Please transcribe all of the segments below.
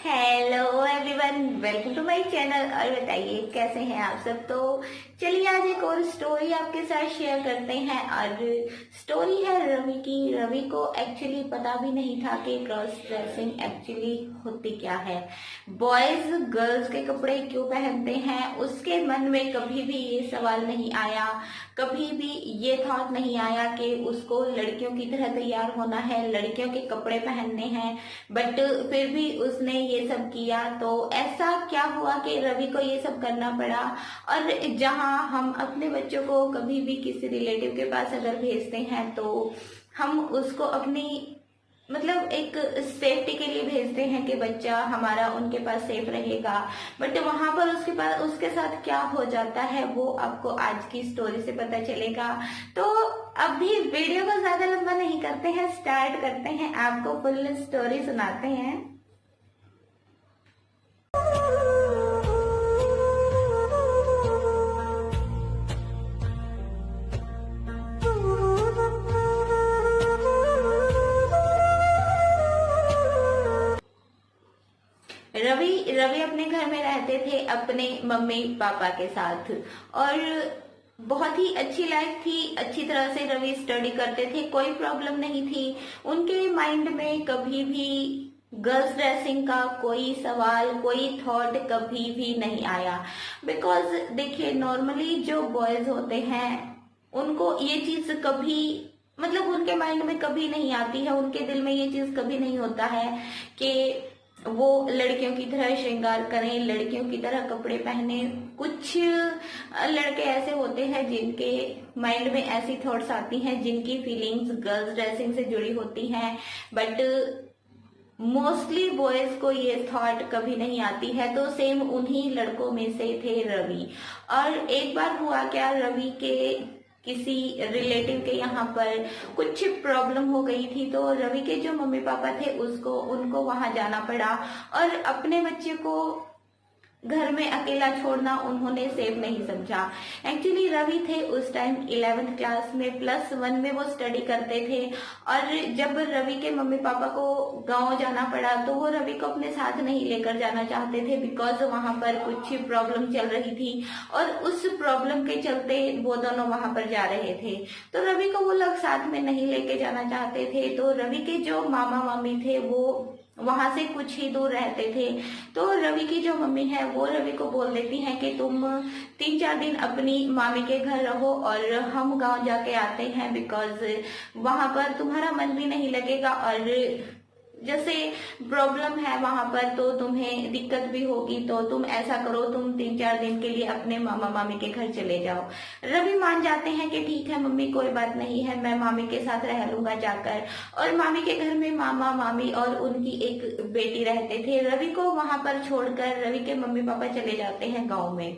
Hello everyone, welcome to my channel. और बताइए कैसे हैं आप सब। तो चलिए आज एक और स्टोरी आपके साथ शेयर करते हैं। और स्टोरी है रवि की। रवि को एक्चुअली पता भी नहीं था कि क्रॉस ड्रेसिंग एक्चुअली होती क्या है, बॉयज गर्ल्स के कपड़े क्यों पहनते हैं। उसके मन में कभी भी ये सवाल नहीं आया, कभी भी ये थॉट नहीं आया कि उसको लड़कियों की तरह तैयार होना है, लड़कियों के कपड़े पहनने हैं। बट फिर भी उसने ये सब किया। तो ऐसा क्या हुआ कि रवि को ये सब करना पड़ा। और जहां हम अपने बच्चों को कभी भी किसी रिलेटिव के पास अगर भेजते हैं तो हम उसको अपनी एक सेफ्टी के लिए भेजते हैं कि बच्चा हमारा उनके पास सेफ रहेगा। बट वहां पर उसके साथ क्या हो जाता है वो आपको आज की स्टोरी से पता चलेगा। तो अभी वीडियो को ज्यादा लंबा नहीं करते हैं, स्टार्ट करते हैं, आपको फुल स्टोरी सुनाते हैं। रवि रवि अपने घर में रहते थे अपने मम्मी पापा के साथ। और बहुत ही अच्छी लाइफ थी, अच्छी तरह से रवि स्टडी करते थे, कोई प्रॉब्लम नहीं थी। उनके माइंड में कभी भी गर्ल्स ड्रेसिंग का कोई सवाल, कोई थॉट कभी भी नहीं आया। बिकॉज देखिए, नॉर्मली जो बॉयज होते हैं उनको ये चीज कभी उनके माइंड में कभी नहीं आती है, उनके दिल में ये चीज कभी नहीं होता है कि वो लड़कियों की तरह श्रृंगार करें, लड़कियों की तरह कपड़े पहने। कुछ लड़के ऐसे होते हैं जिनके माइंड में ऐसी थॉट्स आती हैं, जिनकी फीलिंग्स गर्ल्स ड्रेसिंग से जुड़ी होती हैं। बट मोस्टली बॉयज को ये थॉट कभी नहीं आती है। तो सेम उन्हीं लड़कों में से थे रवि। और एक बार हुआ क्या, रवि के किसी रिलेटिव के यहाँ पर कुछ प्रॉब्लम हो गई थी। तो रवि के जो मम्मी पापा थे उनको वहां जाना पड़ा। और अपने बच्चे को घर में अकेला छोड़ना उन्होंने सेफ नहीं समझा। एक्चुअली रवि थे उस टाइम 11th क्लास में, +1 में वो स्टडी करते थे। और जब रवि के मम्मी पापा को गांव जाना पड़ा तो वो रवि को अपने साथ नहीं लेकर जाना चाहते थे, बिकॉज वहां पर कुछ प्रॉब्लम चल रही थी। और उस प्रॉब्लम के चलते वो दोनों वहां पर जा रहे थे। तो रवि को वो लोग साथ में नहीं लेके जाना चाहते थे। तो रवि के जो मामा मामी थे वो वहां से कुछ ही दूर रहते थे। तो रवि की जो मम्मी है वो रवि को बोल देती है कि तुम 3-4 दिन अपनी मामी के घर रहो और हम गांव जाके आते हैं, बिकॉज वहां पर तुम्हारा मन भी नहीं लगेगा और जैसे प्रॉब्लम है वहां पर तो तुम्हें दिक्कत भी होगी। तो तुम ऐसा करो, तुम 3-4 दिन के लिए अपने मामा मामी के घर चले जाओ। रवि मान जाते हैं कि ठीक है मम्मी, कोई बात नहीं है, मैं मामी के साथ रह लूंगा जाकर। और मामी के घर में मामा मामी और उनकी एक बेटी रहते थे। रवि को वहां पर छोड़कर रवि के मम्मी पापा चले जाते हैं गाँव में।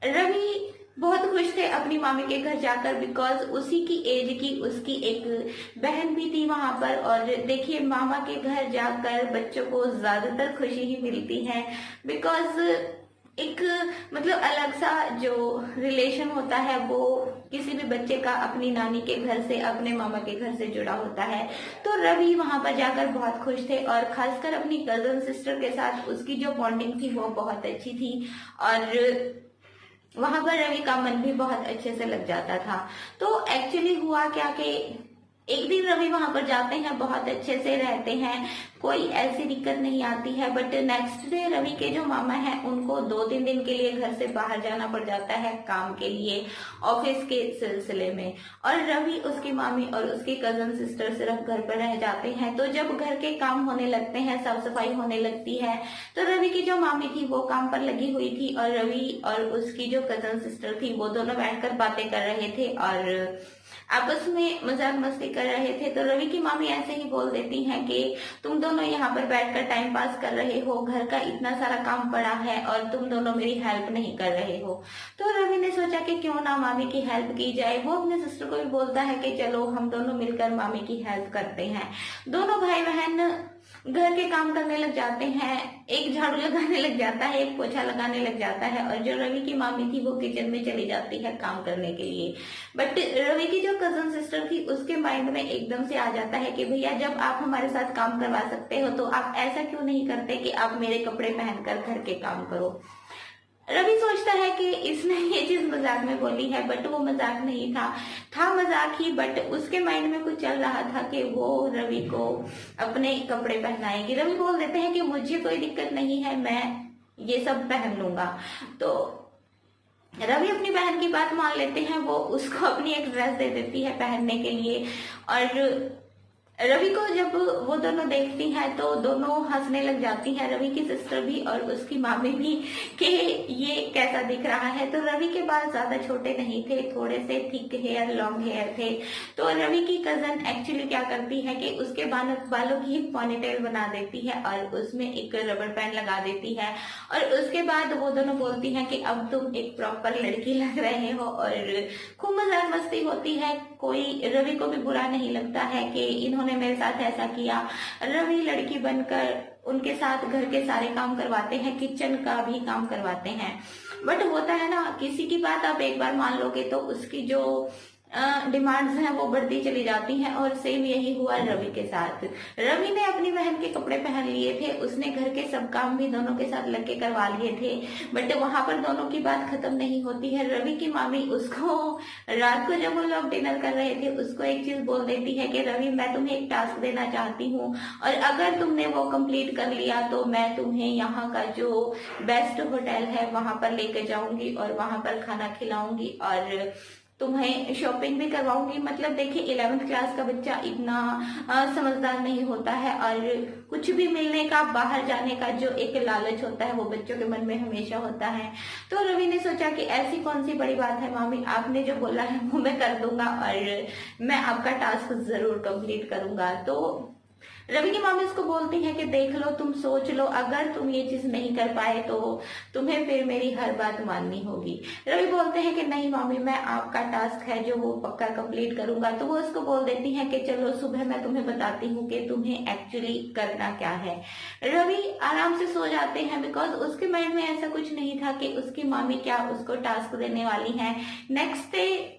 रवि बहुत खुश थे अपनी मामी के घर जाकर, बिकॉज उसी की एज की उसकी एक बहन भी थी वहां पर। और देखिए, मामा के घर जाकर बच्चों को ज्यादातर खुशी ही मिलती है, बिकॉज एक अलग सा जो रिलेशन होता है वो किसी भी बच्चे का अपनी नानी के घर से, अपने मामा के घर से जुड़ा होता है। तो रवि वहां पर जाकर बहुत खुश थे और खासकर अपनी कजन सिस्टर के साथ उसकी जो बॉन्डिंग थी वो बहुत अच्छी थी। और वहां पर रवि का मन भी बहुत अच्छे से लग जाता था। तो एक्चुअली हुआ क्या कि एक दिन रवि वहां पर जाते हैं, बहुत अच्छे से रहते हैं, कोई ऐसी दिक्कत नहीं आती है। बट नेक्स्ट डे रवि के जो मामा हैं उनको 2-3 दिन के लिए घर से बाहर जाना पड़ जाता है काम के लिए, ऑफिस के सिलसिले में। और रवि, उसकी मामी और उसकी कजन सिस्टर सिर्फ घर पर रह जाते हैं। तो जब घर के काम होने लगते हैं, साफ सफाई होने लगती है, तो रवि की जो मामी थी वो काम पर लगी हुई थी और रवि और उसकी जो कजन सिस्टर थी वो दोनों बैठकर बातें कर रहे थे और आपस में मजाक मस्ती कर रहे थे। तो रवि की मामी ऐसे ही बोल देती हैं कि तुम दोनों यहाँ पर बैठकर टाइम पास कर रहे हो, घर का इतना सारा काम पड़ा है और तुम दोनों मेरी हेल्प नहीं कर रहे हो। तो रवि ने सोचा कि क्यों ना मामी की हेल्प की जाए। वो अपने सिस्टर को भी बोलता है कि चलो हम दोनों मिलकर मामी की हेल्प करते हैं। दोनों भाई बहन घर के काम करने लग जाते हैं, एक झाड़ू लगाने लग जाता है, एक पोछा लगाने लग जाता है, और जो रवि की मामी थी वो किचन में चली जाती है काम करने के लिए। बट रवि की जो कजन सिस्टर थी उसके माइंड में एकदम से आ जाता है कि भैया जब आप हमारे साथ काम करवा सकते हो तो आप ऐसा क्यों नहीं करते कि आप मेरे कपड़े पहनकर घर के काम करो। रवि सोचता है कि इसने ये चीज मजाक में बोली है, बट वो मजाक नहीं था मजाक ही, बट उसके माइंड में कुछ चल रहा था कि वो रवि को अपने कपड़े पहनाएगी। रवि बोल देते हैं कि मुझे कोई दिक्कत नहीं है, मैं ये सब पहन लूंगा। तो रवि अपनी बहन की बात मान लेते हैं, वो उसको अपनी एक ड्रेस दे देती है पहनने के लिए। और रवि को जब वो दोनों देखती हैं तो दोनों हंसने लग जाती हैं, रवि की सिस्टर भी और उसकी मामी भी, कि ये कैसा दिख रहा है। तो रवि के बाल ज्यादा छोटे नहीं थे, थोड़े से थिक हेयर, लॉन्ग हेयर थे। तो रवि की कजन एक्चुअली क्या करती है कि उसके बालों की एक पॉनीटेल बना देती है और उसमें एक रबर बैंड लगा देती है। और उसके बाद वो दोनों बोलती हैं कि अब तुम एक प्रॉपर लड़की लग रहे हो, और खूब मजाक मस्ती होती है। कोई रवि को भी बुरा नहीं लगता है कि इन्होंने मेरे साथ ऐसा किया। रवि लड़की बनकर उनके साथ घर के सारे काम करवाते हैं, किचन का भी काम करवाते हैं। बट होता है ना, किसी की बात आप एक बार मान लोगे तो उसकी जो डिमांड्स हैं वो बढ़ती चली जाती हैं, और सेम यही हुआ रवि के साथ। रवि ने अपनी बहन के कपड़े पहन लिए थे, उसने घर के सब काम भी दोनों के साथ लग के करवा लिए थे, बट वहां पर दोनों की बात खत्म नहीं होती है। रवि की मामी उसको रात को जब वो लोग डिनर कर रहे थे उसको एक चीज बोल देती है कि रवि मैं तुम्हें एक टास्क देना चाहती हूँ, और अगर तुमने वो कंप्लीट कर लिया तो मैं तुम्हें यहाँ का जो बेस्ट होटल है वहां पर लेके जाऊंगी और वहां पर खाना खिलाऊंगी और तुम्हें शॉपिंग भी करवाऊंगी। मतलब देखिए 11th क्लास का बच्चा इतना समझदार नहीं होता है, और कुछ भी मिलने का, बाहर जाने का जो एक लालच होता है वो बच्चों के मन में हमेशा होता है। तो रवि ने सोचा कि ऐसी कौन सी बड़ी बात है मामी, आपने जो बोला है वो मैं कर दूंगा और मैं आपका टास्क जरूर कंप्लीट करूंगा। तो रवि की मामी उसको बोलती है कि देख लो, तुम सोच लो, अगर तुम ये चीज नहीं कर पाए तो तुम्हें फिर मेरी हर बात माननी होगी। रवि बोलते हैं कि नहीं मामी, मैं आपका टास्क है जो वो पक्का कंप्लीट करूंगा। तो वो उसको बोल देती है कि चलो सुबह मैं तुम्हें बताती हूँ कि तुम्हें एक्चुअली करना क्या है। रवि आराम से सो जाते हैं, बिकॉज उसके माइंड में ऐसा कुछ नहीं था कि उसकी मामी क्या उसको टास्क देने वाली है। नेक्स्ट डे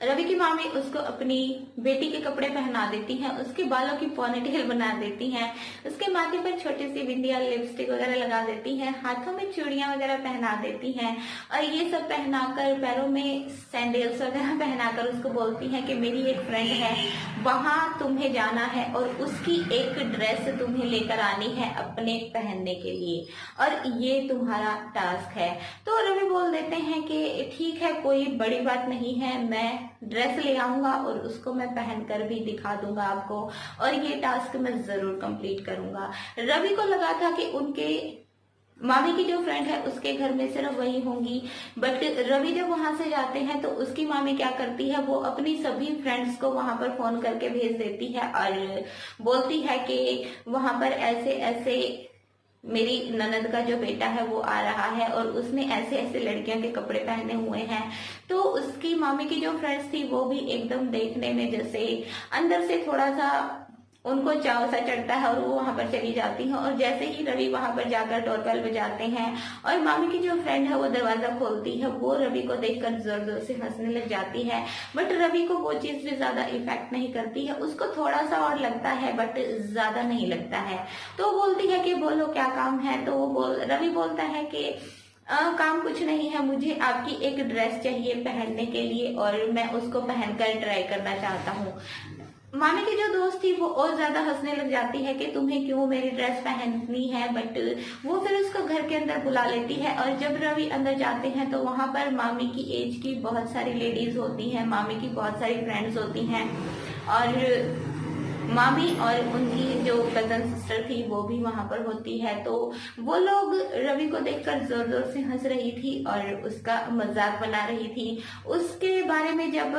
रवि की मामी उसको अपनी बेटी के कपड़े पहना देती हैं, उसके बालों की पोनीटेल बना देती हैं, उसके माथे पर छोटी सी बिंदिया, लिपस्टिक वगैरह लगा देती हैं, हाथों में चूड़ियां वगैरह पहना देती हैं, और ये सब पहनाकर पैरों में सैंडल्स वगैरह पहनाकर उसको बोलती हैं कि मेरी एक फ्रेंड है, वहां तुम्हें जाना है और उसकी एक ड्रेस तुम्हें लेकर आनी है अपने पहनने के लिए, और ये तुम्हारा टास्क है। तो रवि बोल देते हैं कि ठीक है, कोई बड़ी बात नहीं है, मैं ड्रेस ले आऊंगा और उसको मैं पहनकर भी दिखा दूंगा आपको, और ये टास्क मैं जरूर कंप्लीट करूंगा। रवि को लगा था कि उनके मामी की जो फ्रेंड है उसके घर में सिर्फ वही होंगी, बट रवि जब वहां से जाते हैं तो उसकी मामी क्या करती है, वो अपनी सभी फ्रेंड्स को वहां पर फोन करके भेज देती है और बोलती है कि वहां पर ऐसे ऐसे मेरी ननद का जो बेटा है वो आ रहा है और उसने ऐसे ऐसे लड़कियों के कपड़े पहने हुए हैं। तो उसकी मामी की जो फ्रेंड्स थी वो भी एकदम देखने में जैसे अंदर से थोड़ा सा उनको चाव सा चढ़ता है, और वो वहां पर चली जाती हैं। और जैसे ही रवि वहां पर जाकर डोरबेल बजाते हैं और मामी की जो फ्रेंड है वो दरवाजा खोलती है, वो रवि को देखकर जोर जोर से हंसने लग जाती है। बट रवि को वो चीज भी ज्यादा इफेक्ट नहीं करती है, उसको थोड़ा सा और लगता है बट ज्यादा नहीं लगता है। तो वो बोलती है कि बोलो क्या काम है। तो रवि बोलता है कि काम कुछ नहीं है, मुझे आपकी एक ड्रेस चाहिए पहनने के लिए और मैं उसको पहनकर ट्राई करना चाहता हूँ। मामी की जो दोस्त थी वो और ज्यादा हंसने लग जाती है कि तुम्हें क्यों मेरी ड्रेस पहननी है, बट वो फिर उसको घर के अंदर बुला लेती है। और जब रवि अंदर जाते हैं तो वहां पर मामी की एज की बहुत सारी लेडीज होती हैं, मामी की बहुत सारी फ्रेंड्स होती हैं, और मामी और उनकी जो कजन सिस्टर थी वो भी वहां पर होती है। तो वो लोग रवि को देखकर जोर जोर से हंस रही थी और उसका मजाक बना रही थी। उसके बारे में जब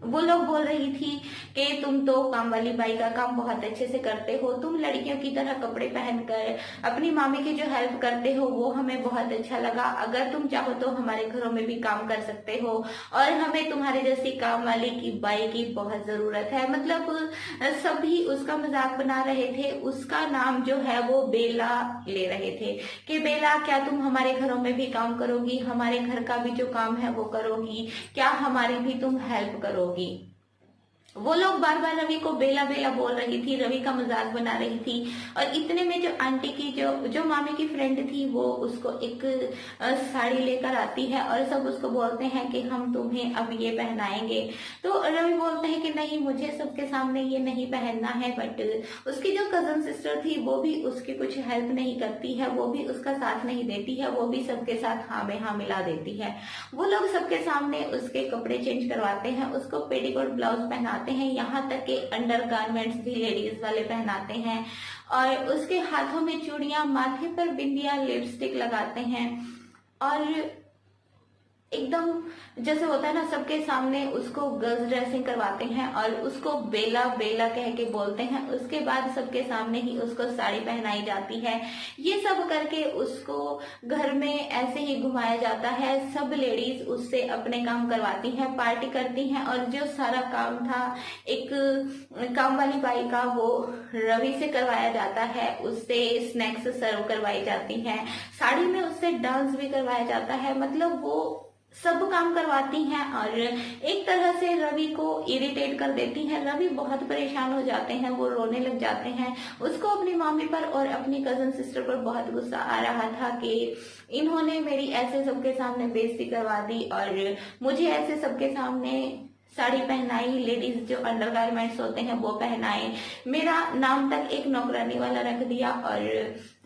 वो लोग बोल रही थी कि तुम तो काम वाली बाई का काम बहुत अच्छे से करते हो, तुम लड़कियों की तरह कपड़े पहनकर अपनी मामी की जो हेल्प करते हो वो हमें बहुत अच्छा लगा। अगर तुम चाहो तो हमारे घरों में भी काम कर सकते हो और हमें तुम्हारे जैसी काम वाली की बाई की बहुत जरूरत है। मतलब सभी उसका मजाक बना रहे थे। उसका नाम जो है वो बेला ले रहे थे कि बेला क्या तुम हमारे घरों में भी काम करोगी, हमारे घर का भी जो काम है वो करोगी, क्या हमारी भी तुम हेल्प करोगी। वो लोग बार बार रवि को बेला बेला बोल रही थी, रवि का मजाक बना रही थी। और इतने में जो आंटी की जो मामी की फ्रेंड थी वो उसको एक साड़ी लेकर आती है और सब उसको बोलते हैं कि हम तुम्हें अब ये पहनाएंगे। तो रवि बोलते हैं कि नहीं, मुझे सबके सामने ये नहीं पहनना है। बट उसकी जो कजन सिस्टर थी वो भी उसकी कुछ हेल्प नहीं करती है, वो भी उसका साथ नहीं देती है, वो भी सबके साथ हाँ में हाँ मिला देती है। वो लोग सबके सामने उसके कपड़े चेंज करवाते हैं, उसको पेटीकोट ब्लाउज पहनाते हैं, यहाँ तक कि अंडर गारमेंट्स भी लेडीज वाले पहनाते हैं और उसके हाथों में चूड़ियां, माथे पर बिंदिया, लिपस्टिक लगाते हैं और एकदम जैसे होता है ना सबके सामने उसको गर्ल्स ड्रेसिंग करवाते हैं और उसको बेला बेला कह के बोलते हैं। उसके बाद सबके सामने ही उसको साड़ी पहनाई जाती है। ये सब करके उसको घर में ऐसे ही घुमाया जाता है। सब लेडीज उससे अपने काम करवाती हैं, पार्टी करती हैं और जो सारा काम था एक काम वाली बाई का वो रवि से करवाया जाता है। उससे स्नैक्स सर्व करवाई जाती हैं, साड़ी में उससे डांस भी करवाया जाता है। मतलब वो सब काम करवाती हैं और एक तरह से रवि को इरिटेट कर देती हैं। रवि बहुत परेशान हो जाते हैं, वो रोने लग जाते हैं। उसको अपनी मामी पर और अपनी कजन सिस्टर पर बहुत गुस्सा आ रहा था कि इन्होंने मेरी ऐसे सबके सामने बेइज्जती करवा दी और मुझे ऐसे सबके सामने साड़ी पहनाई, लेडीज जो अंडरगारमेंट्स होते हैं वो पहनाए, मेरा नाम तक एक नौकरानी वाला रख दिया और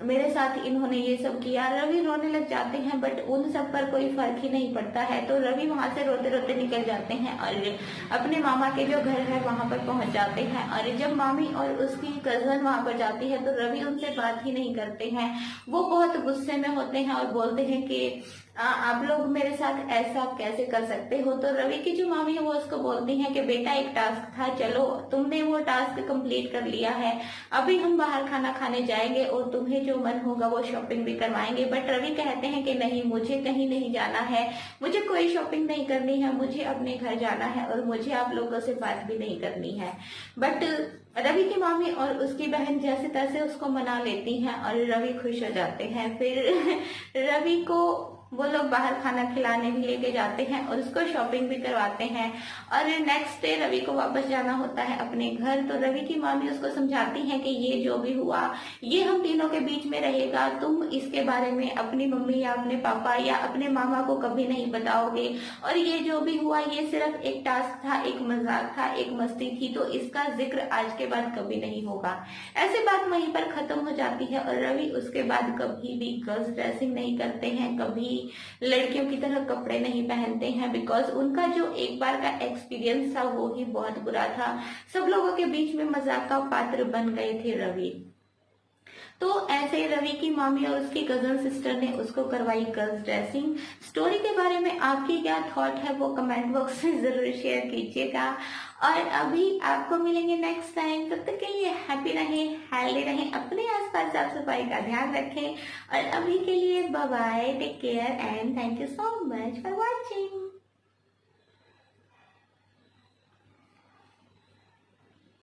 मेरे साथ इन्होंने ये सब किया। रवि रोने लग जाते हैं बट उन सब पर कोई फर्क ही नहीं पड़ता है। तो रवि वहां से रोते रोते निकल जाते हैं और अपने मामा के जो घर है वहां पर पहुंच जाते हैं। और जब मामी और उसकी कजन वहां पर जाती है तो रवि उनसे बात ही नहीं करते हैं। वो बहुत गुस्से में होते हैं और बोलते हैं कि आप लोग मेरे साथ ऐसा कैसे कर सकते हो। तो रवि की जो मामी है वो उसको बोलती हैं कि बेटा एक टास्क था, चलो तुमने वो टास्क कंप्लीट कर लिया है, अभी हम बाहर खाना खाने जाएंगे और तुम्हें जो मन होगा वो शॉपिंग भी करवाएंगे। बट रवि कहते हैं कि नहीं, मुझे कहीं नहीं जाना है, मुझे कोई शॉपिंग नहीं करनी है, मुझे अपने घर जाना है और मुझे आप लोगों से बात भी नहीं करनी है। बट रवि की मामी और उसकी बहन जैसे तैसे उसको मना लेती हैं और रवि खुश हो जाते हैं। फिर रवि को वो लोग बाहर खाना खिलाने भी लेके जाते हैं और उसको शॉपिंग भी करवाते हैं। और नेक्स्ट डे रवि को वापस जाना होता है अपने घर। तो रवि की मामी उसको समझाती है कि ये जो भी हुआ ये हम तीनों के बीच में रहेगा, तुम इसके बारे में अपनी मम्मी या अपने पापा या अपने मामा को कभी नहीं बताओगे। और ये जो भी हुआ ये सिर्फ एक टास्क था, एक मजाक था, एक मस्ती थी, तो इसका जिक्र आज के बाद कभी नहीं होगा। ऐसी बात वहीं पर खत्म हो जाती है और रवि उसके बाद कभी भी गर्ल्स ड्रेसिंग नहीं करते हैं, कभी लड़कियों की तरह कपड़े नहीं पहनते हैं। बिकॉज उनका जो एक बार का एक्सपीरियंस था वो ही बहुत बुरा था। सब लोगों के बीच में मजाक का पात्र बन गए थे रवि। तो ऐसे रवि की मामी और उसकी कजन सिस्टर ने उसको करवाई गर्ल्स ड्रेसिंग। स्टोरी के बारे में आपकी क्या थॉट है वो कमेंट बॉक्स में जरूर शेयर कीजिएगा। और अभी आपको मिलेंगे नेक्स्ट टाइम, तब तक के लिए हैप्पी रहें, हेल्दी रहें, अपने आसपास साफ सफाई का ध्यान रखें। और अभी के लिए bye bye, take care and thank you so much for watching.